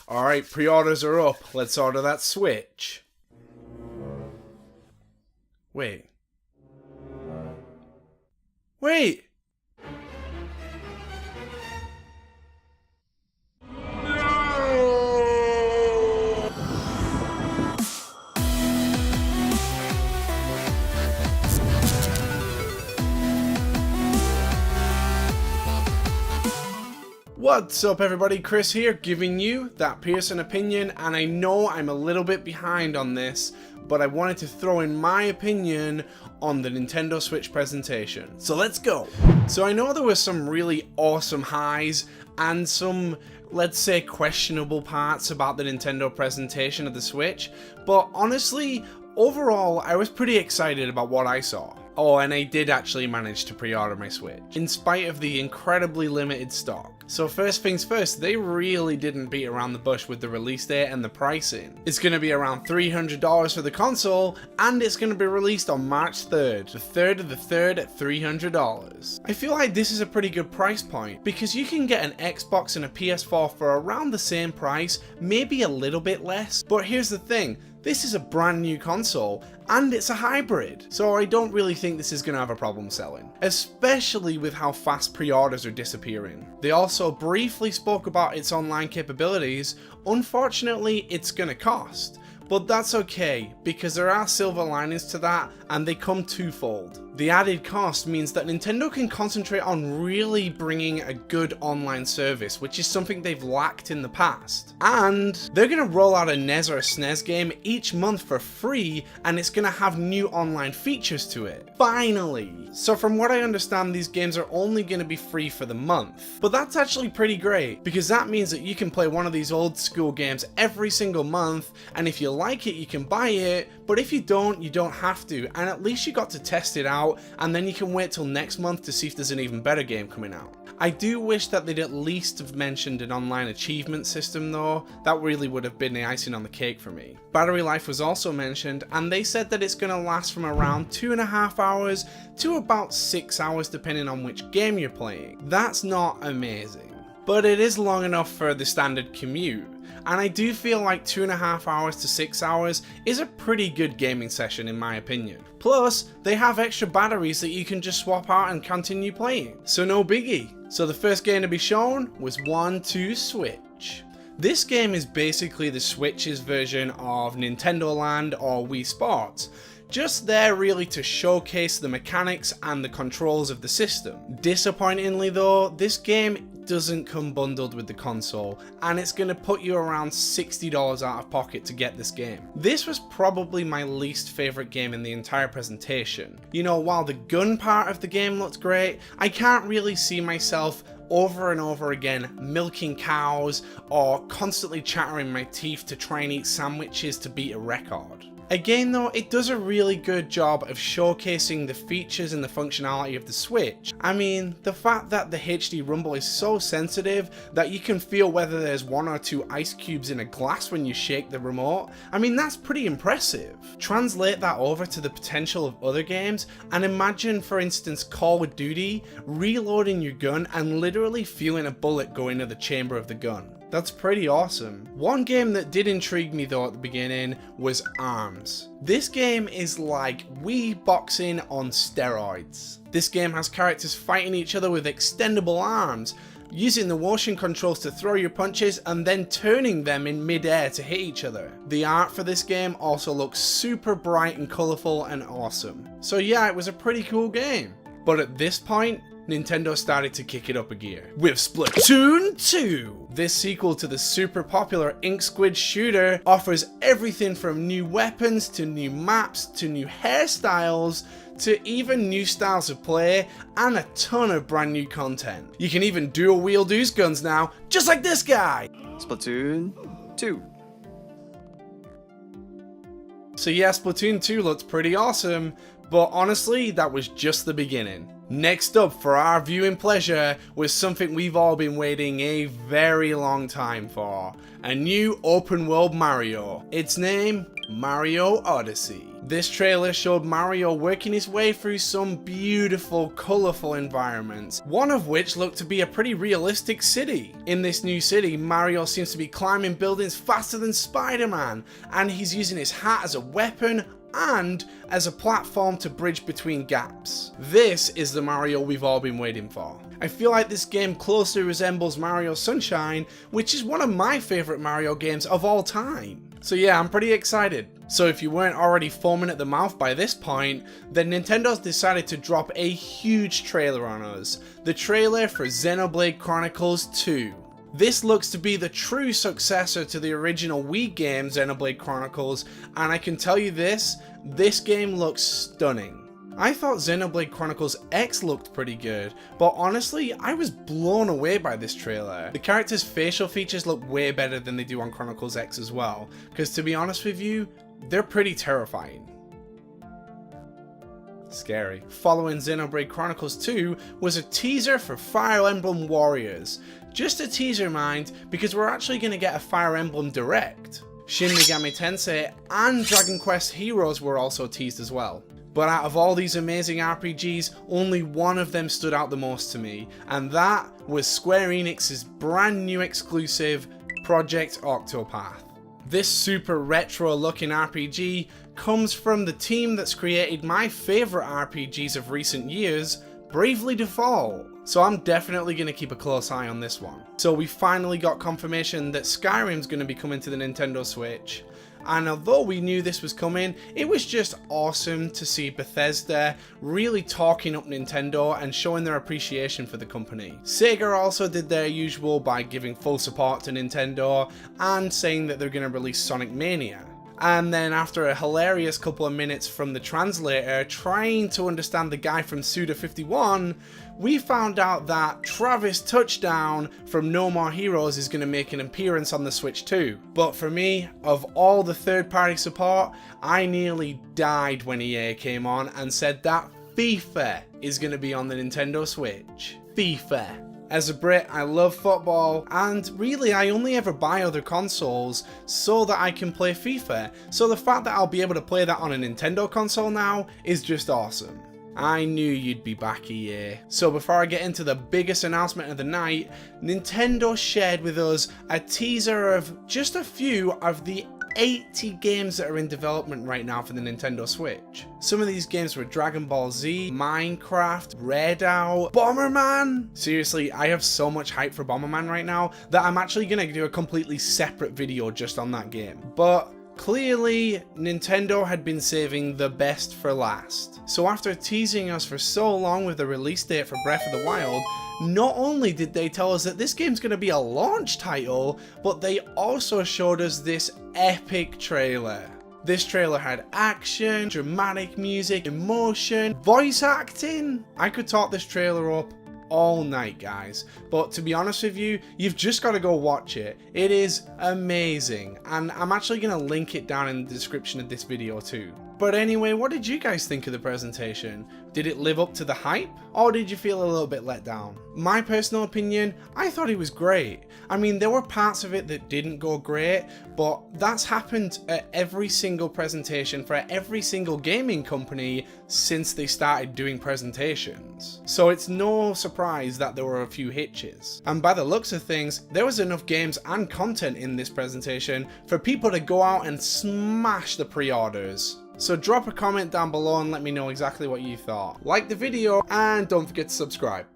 Alright, pre-orders are up. Let's order that Switch. Wait. What's up everybody, Chris here, giving you that Pearson opinion, and I know I'm a little bit behind on this, but I wanted to throw in my opinion on the Nintendo Switch presentation. So let's go! So I know there were some really awesome highs, and some, let's say, questionable parts about the Nintendo presentation of the Switch, but honestly, overall, I was pretty excited about what I saw. Oh, and I did actually manage to pre-order my Switch, in spite of the incredibly limited stock. So first things first, they really didn't beat around the bush with the release date and the pricing. It's going to be around $300 for the console, and it's going to be released on March 3rd, the 3rd of the 3rd at $300. I feel like this is a pretty good price point, because you can get an Xbox and a PS4 for around the same price, maybe a little bit less. But here's the thing, this is a brand new console, and it's a hybrid, so I don't really think this is going to have a problem selling, especially with how fast pre-orders are disappearing. They also briefly spoke about its online capabilities. Unfortunately, it's going to cost, but that's okay, because there are silver linings to that, and they come twofold. The added cost means that Nintendo can concentrate on really bringing a good online service, which is something they've lacked in the past. And they're going to roll out a NES or a SNES game each month for free, and it's going to have new online features to it. Finally! So from what I understand, these games are only going to be free for the month. But that's actually pretty great, because that means that you can play one of these old school games every single month, and if you like it, you can buy it, but if you don't have to, and at least you got to test it out, and then you can wait till next month to see if there's an even better game coming out. I do wish that they'd at least have mentioned an online achievement system though. That really would have been the icing on the cake for me. Battery life was also mentioned, and they said that it's going to last from around 2.5 hours to about 6 hours depending on which game you're playing. That's not amazing, but it is long enough for the standard commute. And I do feel like 2.5 hours to 6 hours is a pretty good gaming session in my opinion. Plus, they have extra batteries that you can just swap out and continue playing, so no biggie. So the first game to be shown was 1-2 Switch. This game is basically the Switch's version of Nintendo Land or Wii Sports. Just there really to showcase the mechanics and the controls of the system. Disappointingly though, this game doesn't come bundled with the console, and it's going to put you around $60 out of pocket to get this game. This was probably my least favourite game in the entire presentation. You know, while the gun part of the game looked great, I can't really see myself over and over again milking cows or constantly chattering my teeth to try and eat sandwiches to beat a record. Again though, it does a really good job of showcasing the features and the functionality of the Switch. I mean, the fact that the HD rumble is so sensitive that you can feel whether there's 1 or 2 ice cubes in a glass when you shake the remote, I mean that's pretty impressive. Translate that over to the potential of other games, and imagine for instance Call of Duty reloading your gun and literally feeling a bullet go into the chamber of the gun. That's pretty awesome. One game that did intrigue me though at the beginning was ARMS. This game is like Wii boxing on steroids. This game has characters fighting each other with extendable arms, using the motion controls to throw your punches and then turning them in mid-air to hit each other. The art for this game also looks super bright and colourful and awesome. So yeah, it was a pretty cool game. But at this point, Nintendo started to kick it up a gear with Splatoon 2. This sequel to the super popular Ink Squid shooter offers everything from new weapons to new maps to new hairstyles to even new styles of play and a ton of brand new content. You can even dual wield these guns now, just like this guy. Splatoon 2. So yeah, Splatoon 2 looked pretty awesome, but honestly, that was just the beginning. Next up for our viewing pleasure was something we've all been waiting a very long time for. A new open world Mario. Its name, Mario Odyssey. This trailer showed Mario working his way through some beautiful, colourful environments, one of which looked to be a pretty realistic city. In this new city, Mario seems to be climbing buildings faster than Spider-Man, and he's using his hat as a weapon and as a platform to bridge between gaps. This is the Mario we've all been waiting for. I feel like this game closely resembles Mario Sunshine, which is one of my favourite Mario games of all time. So yeah, I'm pretty excited. So if you weren't already foaming at the mouth by this point, then Nintendo's decided to drop a huge trailer on us. The trailer for Xenoblade Chronicles 2. This looks to be the true successor to the original Wii game Xenoblade Chronicles, and I can tell you this game looks stunning. I thought Xenoblade Chronicles X looked pretty good, but honestly, I was blown away by this trailer. The characters' facial features look way better than they do on Chronicles X as well, because to be honest with you, they're pretty terrifying. Scary. Following Xenoblade Chronicles 2 was a teaser for Fire Emblem Warriors. Just a teaser, mind, because we're actually going to get a Fire Emblem Direct. Shin Megami Tensei and Dragon Quest Heroes were also teased as well. But out of all these amazing RPGs, only one of them stood out the most to me, and that was Square Enix's brand new exclusive, Project Octopath. This super retro looking RPG comes from the team that's created my favourite RPGs of recent years, Bravely Default. So I'm definitely going to keep a close eye on this one. So we finally got confirmation that Skyrim's going to be coming to the Nintendo Switch. And although we knew this was coming, it was just awesome to see Bethesda really talking up Nintendo and showing their appreciation for the company. Sega also did their usual by giving full support to Nintendo and saying that they're going to release Sonic Mania. And then after a hilarious couple of minutes from the translator trying to understand the guy from Suda51, we found out that Travis Touchdown from No More Heroes is going to make an appearance on the Switch too. But for me, of all the third-party support, I nearly died when EA came on and said that FIFA is going to be on the Nintendo Switch. FIFA. As a Brit, I love football, and really I only ever buy other consoles so that I can play FIFA, so the fact that I'll be able to play that on a Nintendo console now is just awesome. I knew you'd be back, EA. So before I get into the biggest announcement of the night, Nintendo shared with us a teaser of just a few of the 80 games that are in development right now for the Nintendo Switch. Some of these games were Dragon Ball Z, Minecraft, Redout, Bomberman. Seriously, I have so much hype for Bomberman right now that I'm actually going to do a completely separate video just on that game. But clearly, Nintendo had been saving the best for last. So after teasing us for so long with the release date for Breath of the Wild, not only did they tell us that this game's going to be a launch title, but they also showed us this epic trailer. This trailer had action, dramatic music, emotion, voice acting. I could talk this trailer up all night, guys, but to be honest with you, you've just got to go watch it. It is amazing, and I'm actually going to link it down in the description of this video too. But anyway, what did you guys think of the presentation? Did it live up to the hype, or did you feel a little bit let down? My personal opinion, I thought it was great. I mean, there were parts of it that didn't go great, but that's happened at every single presentation for every single gaming company since they started doing presentations. So it's no surprise that there were a few hitches. And by the looks of things, there was enough games and content in this presentation for people to go out and smash the pre-orders. So drop a comment down below and let me know exactly what you thought. Like the video and don't forget to subscribe.